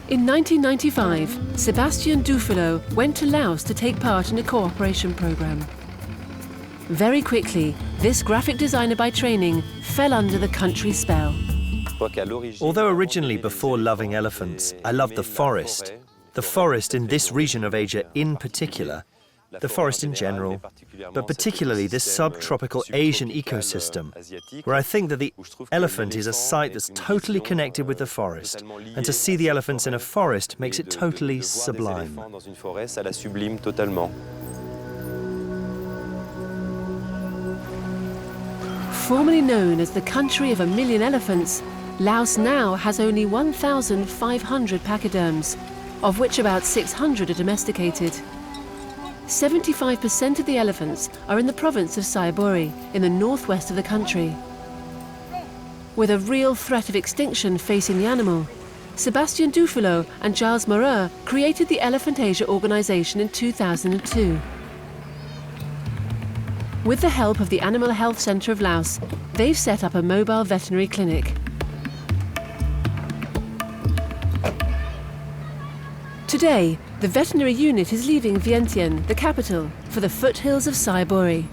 In 1995, Sébastien Dufilo went to Laos to take part in a cooperation program. Very quickly, this graphic designer by training fell under the country's spell. Although originally before loving elephants, I loved the forest in this region of Asia in particular, the forest in general, but particularly this subtropical Asian ecosystem, where I think that the elephant is a site that's totally connected with the forest, and to see the elephants in a forest makes it totally sublime. Formerly known as the country of 1 million elephants, Laos now has only 1,500 pachyderms, of which about 600 are domesticated. 75% of the elephants are in the province of Sayaburi, in the northwest of the country. With a real threat of extinction facing the animal, Sébastien Dufilo and Giles Moreau created the Elephant Asia organization in 2002. With the help of the Animal Health Centre of Laos, they've set up a mobile veterinary clinic. Today, the veterinary unit is leaving Vientiane, the capital, for the foothills of Sayaburi,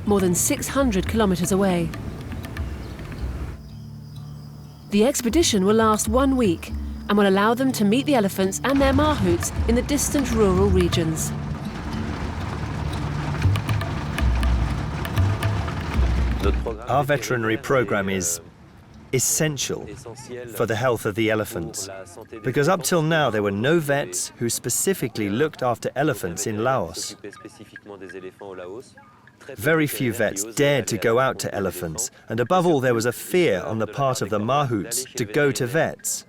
more than 600 kilometers away. The expedition will last 1 week and will allow them to meet the elephants and their mahouts in the distant rural regions. Our veterinary program is essential for the health of the elephants, because up till now there were no vets who specifically looked after elephants in Laos. Very few vets dared to go out to elephants, and above all there was a fear on the part of the mahouts to go to vets.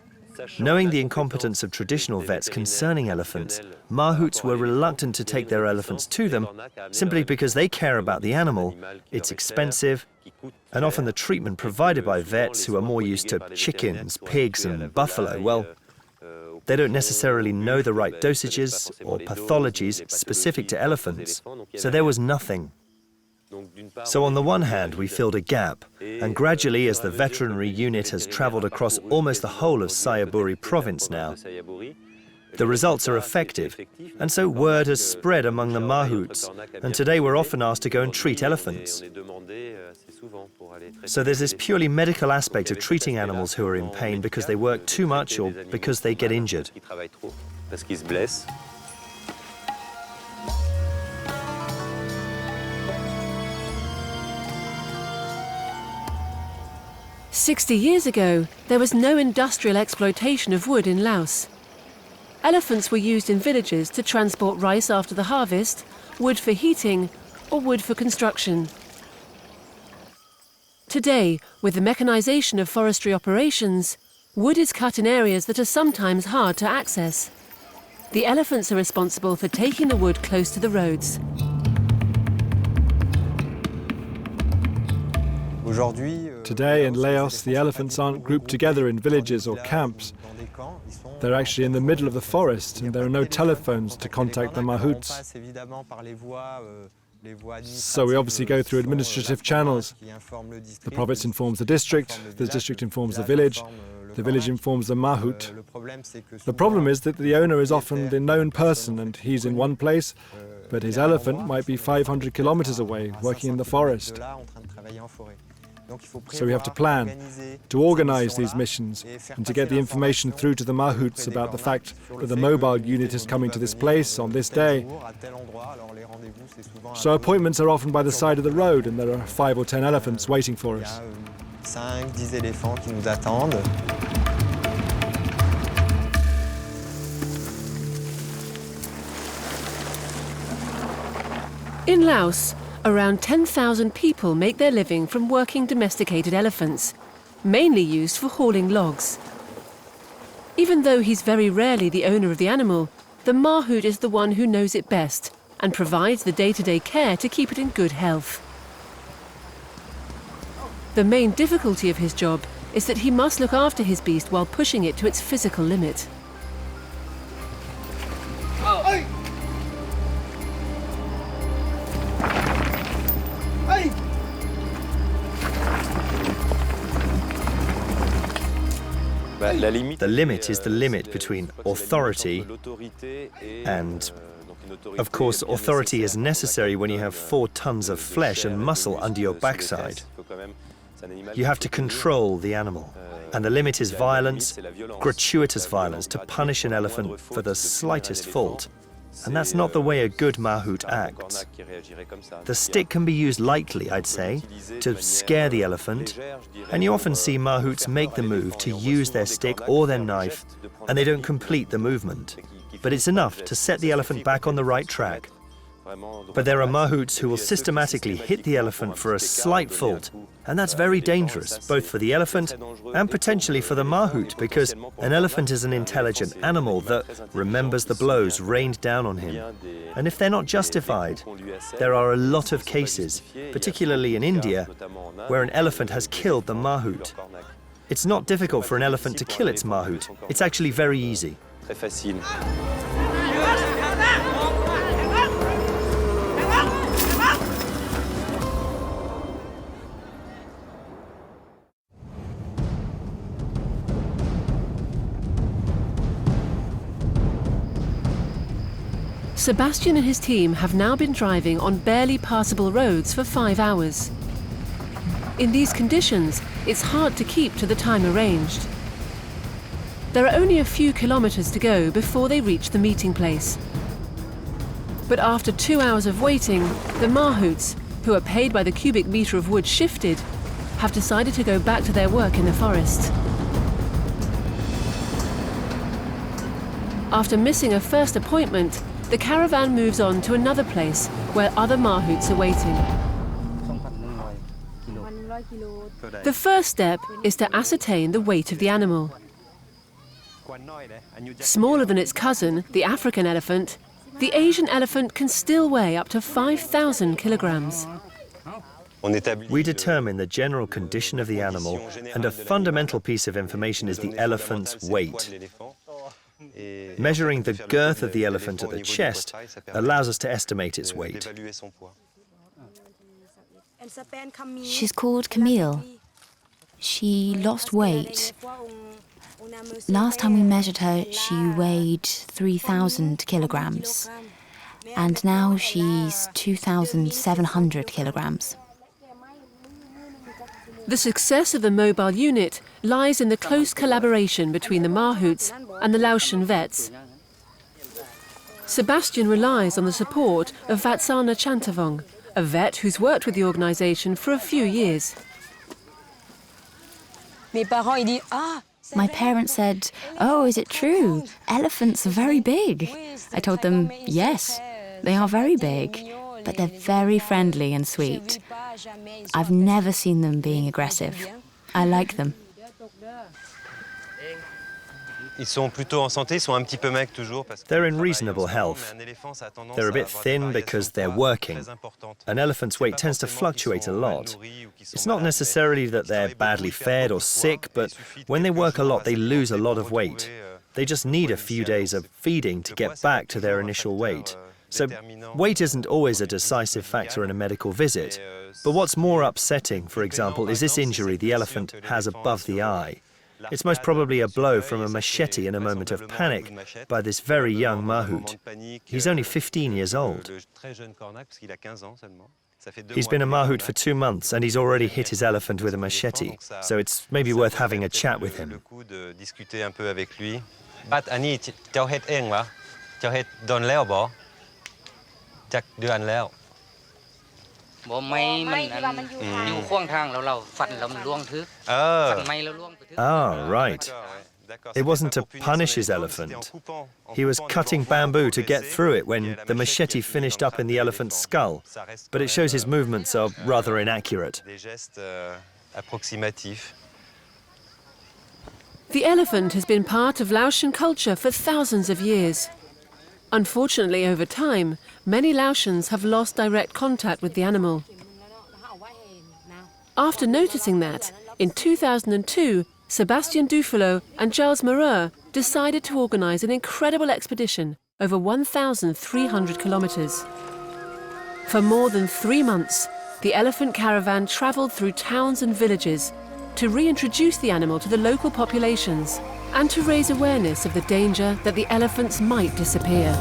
Knowing the incompetence of traditional vets concerning elephants, mahouts were reluctant to take their elephants to them simply because they care about the animal, it's expensive, and often the treatment provided by vets who are more used to chickens, pigs and buffalo, well, they don't necessarily know the right dosages or pathologies specific to elephants, so there was nothing. So on the one hand, we filled a gap, and gradually as the veterinary unit has travelled across almost the whole of Sayaburi province now, the results are effective, and so word has spread among the mahouts, and today we're often asked to go and treat elephants. So there's this purely medical aspect of treating animals who are in pain because they work too much or because they get injured. 60 years ago, there was no industrial exploitation of wood in Laos. Elephants were used in villages to transport rice after the harvest, wood for heating, or wood for construction. Today, with the mechanization of forestry operations, wood is cut in areas that are sometimes hard to access. The elephants are responsible for taking the wood close to the roads. Today in Laos, the elephants aren't grouped together in villages or camps. They're actually in the middle of the forest, and there are no telephones to contact the mahouts. So we obviously go through administrative channels. The province informs the district informs the village informs the mahout. The problem is that the owner is often the known person, and he's in one place, but his elephant might be 500 kilometers away, working in the forest. So we have to plan, to organize these missions, and to get the information through to the mahouts about the fact that the mobile unit is coming to this place on this day. So appointments are often by the side of the road, and there are 5 or 10 elephants waiting for us. In Laos, around 10,000 people make their living from working domesticated elephants, mainly used for hauling logs. Even though he's very rarely the owner of the animal, the mahout is the one who knows it best and provides the day-to-day care to keep it in good health. The main difficulty of his job is that he must look after his beast while pushing it to its physical limit. The limit is the limit between authority and, of course, authority is necessary when you have 4 tons of flesh and muscle under your backside. You have to control the animal. And the limit is violence, gratuitous violence, to punish an elephant for the slightest fault. And that's not the way a good mahout acts. The stick can be used lightly, I'd say, to scare the elephant. And you often see mahouts make the move to use their stick or their knife, and they don't complete the movement. But it's enough to set the elephant back on the right track. But there are mahouts who will systematically hit the elephant for a slight fault, and that's very dangerous, both for the elephant and potentially for the mahout, because an elephant is an intelligent animal that remembers the blows rained down on him. And if they're not justified, there are a lot of cases, particularly in India, where an elephant has killed the mahout. It's not difficult for an elephant to kill its mahout. It's actually very easy. Sebastian and his team have now been driving on barely passable roads for 5 hours. In these conditions, it's hard to keep to the time arranged. There are only a few kilometers to go before they reach the meeting place. But after 2 hours of waiting, the mahouts, who are paid by the cubic meter of wood shifted, have decided to go back to their work in the forest. After missing a first appointment, the caravan moves on to another place where other mahouts are waiting. The first step is to ascertain the weight of the animal. Smaller than its cousin, the African elephant, the Asian elephant can still weigh up to 5,000 kilograms. We determine the general condition of the animal, and a fundamental piece of information is the elephant's weight. Measuring the girth of the elephant at the chest allows us to estimate its weight. She's called Camille. She lost weight. Last time we measured her, she weighed 3,000 kilograms. And now she's 2,700 kilograms. The success of the mobile unit lies in the close collaboration between the mahouts and the Laotian vets. Sebastian relies on the support of Vatsana Chantavong, a vet who's worked with the organisation for a few years. My parents said, "Oh, is it true? Elephants are very big." I told them, yes, they are very big, but they're very friendly and sweet. I've never seen them being aggressive. I like them. They're in reasonable health. They're a bit thin because they're working. An elephant's weight tends to fluctuate a lot. It's not necessarily that they're badly fed or sick, but when they work a lot, they lose a lot of weight. They just need a few days of feeding to get back to their initial weight. So weight isn't always a decisive factor in a medical visit. But what's more upsetting, for example, is this injury the elephant has above the eye. It's most probably a blow from a machete in a moment of panic by this very young mahout. He's only 15 years old. He's been a mahout for 2 months and he's already hit his elephant with a machete, so it's maybe worth having a chat with him. Ah, right. It wasn't to punish his elephant. He was cutting bamboo to get through it when the machete finished up in the elephant's skull. But it shows his movements are rather inaccurate. The elephant has been part of Laotian culture for thousands of years. Unfortunately, over time, many Laotians have lost direct contact with the animal. After noticing that, in 2002, Sébastien Dufalo and Charles Moreau decided to organise an incredible expedition over 1,300 kilometres. For more than 3 months, the Elephant Caravan travelled through towns and villages, to reintroduce the animal to the local populations and to raise awareness of the danger that the elephants might disappear.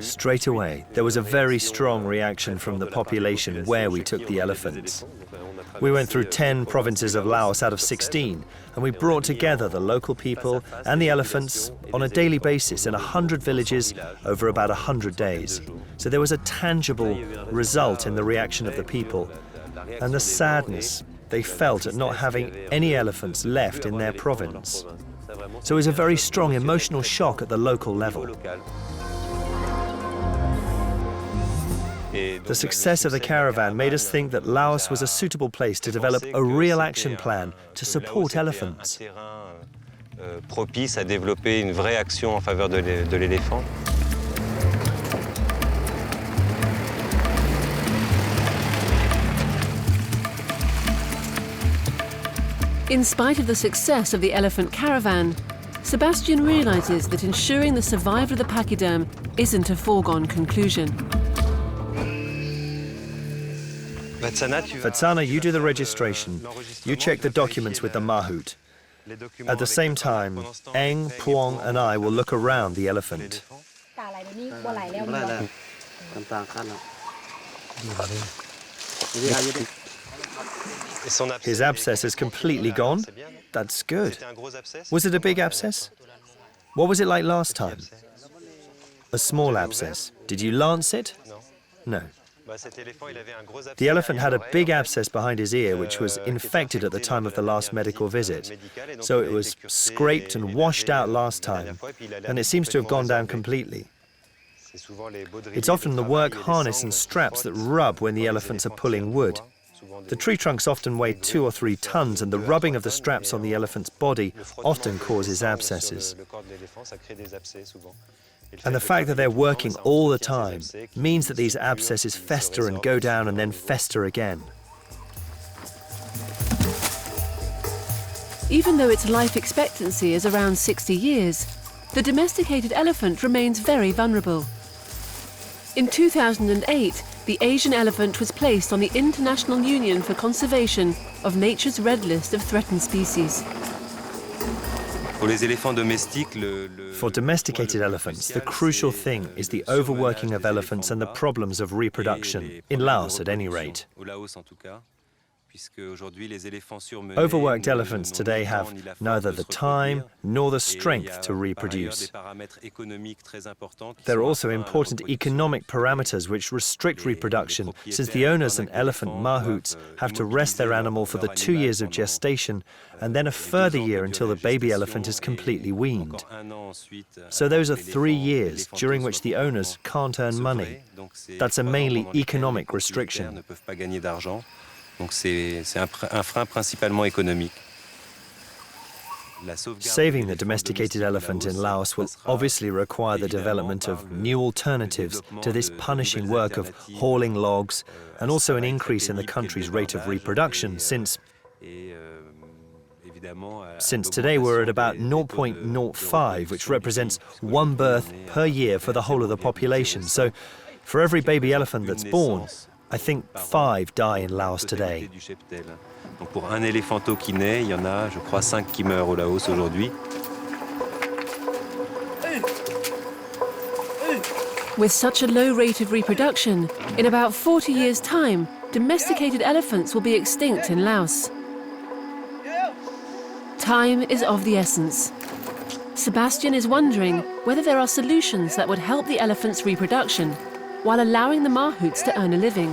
Straight away, there was a very strong reaction from the population where we took the elephants. We went through 10 provinces of Laos out of 16, and we brought together the local people and the elephants on a daily basis in 100 villages over about 100 days. So there was a tangible result in the reaction of the people and the sadness they felt at not having any elephants left in their province. So it was a very strong emotional shock at the local level. The success of the caravan made us think that Laos was a suitable place to develop a real action plan to support elephants. Propice à développer une vraie action en faveur de l'éléphant. In spite of the success of the Elephant Caravan, Sebastian realizes that ensuring the survival of the pachyderm isn't a foregone conclusion. Vatsana, you do the registration. You check the documents with the mahout. At the same time, Eng, Puong and I will look around the elephant. His abscess is completely gone? That's good. Was it a big abscess? What was it like last time? A small abscess. Did you lance it? No. The elephant had a big abscess behind his ear which was infected at the time of the last medical visit. So it was scraped and washed out last time, and it seems to have gone down completely. It's often the work harness and straps that rub when the elephants are pulling wood. The tree trunks often weigh 2 or 3 tons, and the rubbing of the straps on the elephant's body often causes abscesses. And the fact that they're working all the time means that these abscesses fester and go down and then fester again. Even though its life expectancy is around 60 years, the domesticated elephant remains very vulnerable. In 2008, the Asian elephant was placed on the International Union for Conservation of Nature's Red List of Threatened Species. For domesticated elephants, the crucial thing is the overworking of elephants and the problems of reproduction, in Laos at any rate. Overworked elephants today have neither the time nor the strength to reproduce. There are also important economic parameters which restrict reproduction, since the owners and elephant mahouts have to rest their animal for the 2 years of gestation and then a further year until the baby elephant is completely weaned. So those are 3 years during which the owners can't earn money. That's a mainly economic restriction. Donc c'est un frein principalement économique. Saving the domesticated elephant in Laos will obviously require the development of new alternatives to this punishing work of hauling logs, and also an increase in the country's rate of reproduction, since today we're at about 0.05, which represents 1 birth per year for the whole of the population. So for every baby elephant that's born, I think 5 die in Laos today. Donc pour un éléphanteau qui naît, il y en a, je crois, 5 qui meurent au Laos aujourd'hui. With such a low rate of reproduction, in about 40 years' time, domesticated elephants will be extinct in Laos. Time is of the essence. Sebastian is wondering whether there are solutions that would help the elephants' reproduction while allowing the mahouts to earn a living.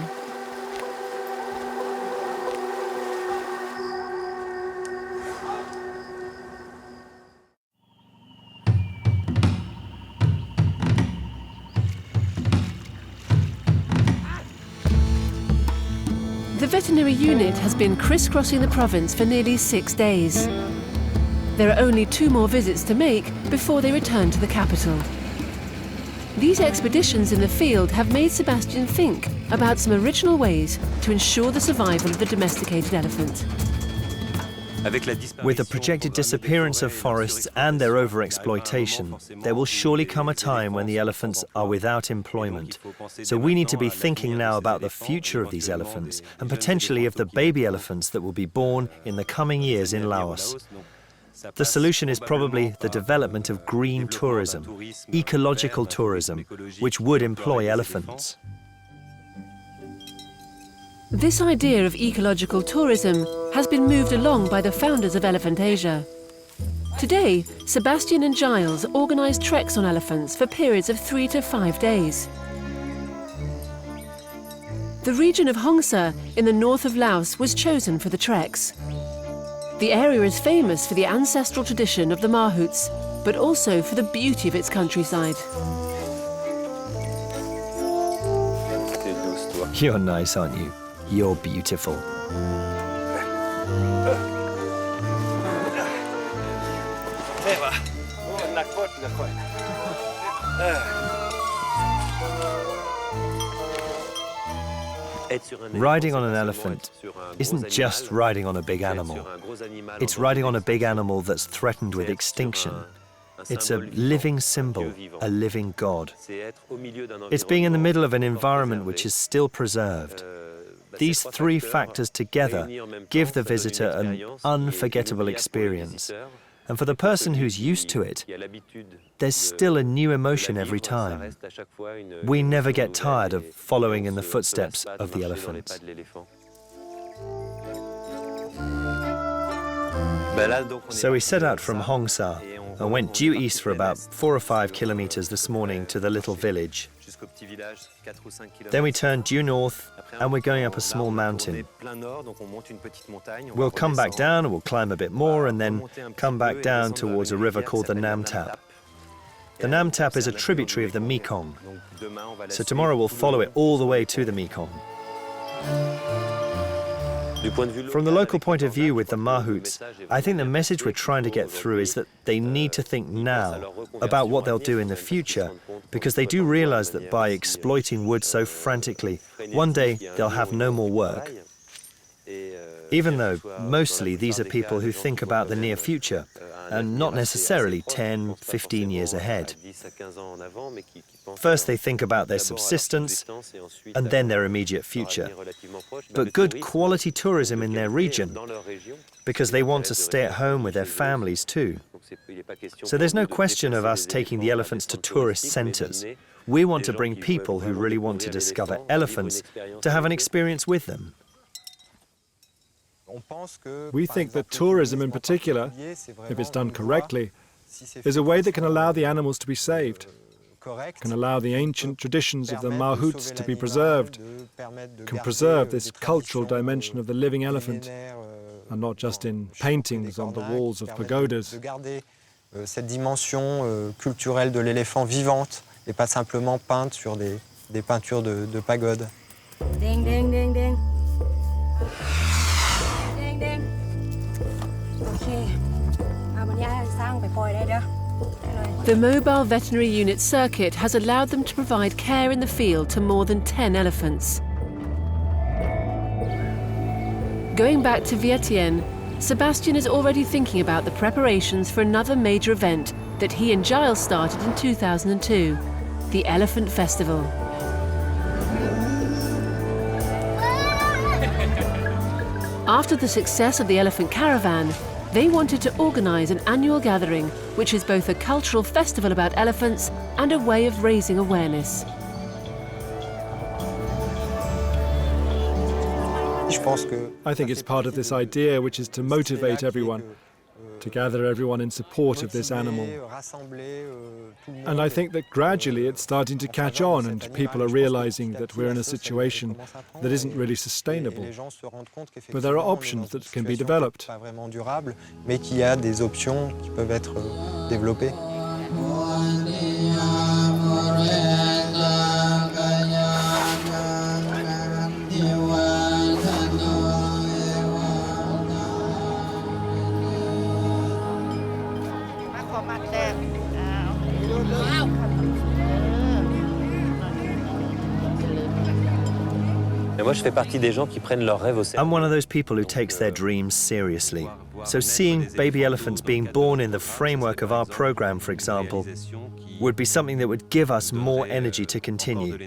The veterinary unit has been crisscrossing the province for nearly 6 days. There are only 2 more visits to make before they return to the capital. These expeditions in the field have made Sebastian think about some original ways to ensure the survival of the domesticated elephant. With the projected disappearance of forests and their overexploitation, there will surely come a time when the elephants are without employment. So we need to be thinking now about the future of these elephants and potentially of the baby elephants that will be born in the coming years in Laos. The solution is probably the development of green tourism, ecological tourism, which would employ elephants. This idea of ecological tourism has been moved along by the founders of Elephant Asia. Today, Sebastian and Giles organise treks on elephants for periods of 3 to 5 days. The region of Hongsa in the north of Laos was chosen for the treks. The area is famous for the ancestral tradition of the Mahouts, but also for the beauty of its countryside. You're nice, aren't you? You're beautiful. Riding on an elephant isn't just riding on a big animal. It's riding on a big animal that's threatened with extinction. It's a living symbol, a living god. It's being in the middle of an environment which is still preserved. These three factors together give the visitor an unforgettable experience. And for the person who's used to it, there's still a new emotion every time. We never get tired of following in the footsteps of the elephant. So we set out from Hongsa and went due east for about 4 or 5 kilometers this morning to the little village. Then we turned due north and we're going up a small mountain. We'll come back down and we'll climb a bit more and then come back down towards a river called the Nam Thap. The Nam Thap is a tributary of the Mekong. So tomorrow we'll follow it all the way to the Mekong. From the local point of view with the Mahouts, I think the message we're trying to get through is that they need to think now about what they'll do in the future, because they do realize that by exploiting wood so frantically, one day they'll have no more work. Even though mostly these are people who think about the near future and not necessarily 10, 15 years ahead. First they think about their subsistence and then their immediate future. But good quality tourism in their region, because they want to stay at home with their families too. So there's no question of us taking the elephants to tourist centers. We want to bring people who really want to discover elephants to have an experience with them. We think that tourism in particular, if it's done correctly, is a way that can allow the animals to be saved, can allow the ancient traditions of the Mahouts to be preserved, can preserve this cultural dimension of the living elephant, and not just in paintings on the walls of pagodas. Cette dimension culturelle de l'éléphant vivante et pas simplement peinte sur des peintures de pagodes. Ding, ding, ding, ding. The mobile veterinary unit circuit has allowed them to provide care in the field to more than 10 elephants. Going back to Vientiane, Sebastian is already thinking about the preparations for another major event that he and Giles started in 2002, the Elephant Festival. After the success of the Elephant Caravan, they wanted to organise an annual gathering which is both a cultural festival about elephants and a way of raising awareness. I think it's part of this idea, which is to motivate everyone, to gather everyone in support of this animal. And I think that gradually it's starting to catch on and people are realizing that we're in a situation that isn't really sustainable. But there are options that can be developed. Mais qu'il y a des options qui peuvent être développées. I'm one of those people who takes their dreams seriously. So seeing baby elephants being born in the framework of our program, for example, would be something that would give us more energy to continue.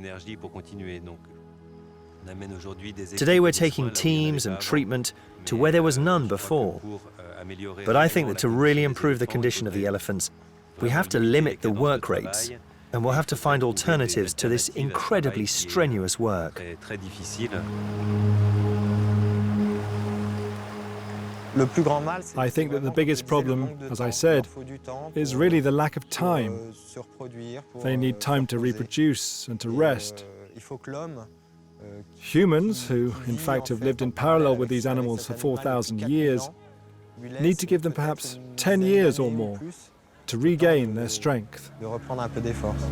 Today we're taking teams and treatment to where there was none before. But I think that to really improve the condition of the elephants, we have to limit the work rates, and we'll have to find alternatives to this incredibly strenuous work. I think that the biggest problem, as I said, is really the lack of time. They need time to reproduce and to rest. Humans, who in fact have lived in parallel with these animals for 4,000 years, need to give them perhaps 10 years or more to regain their strength. De reprendre un peu des forces.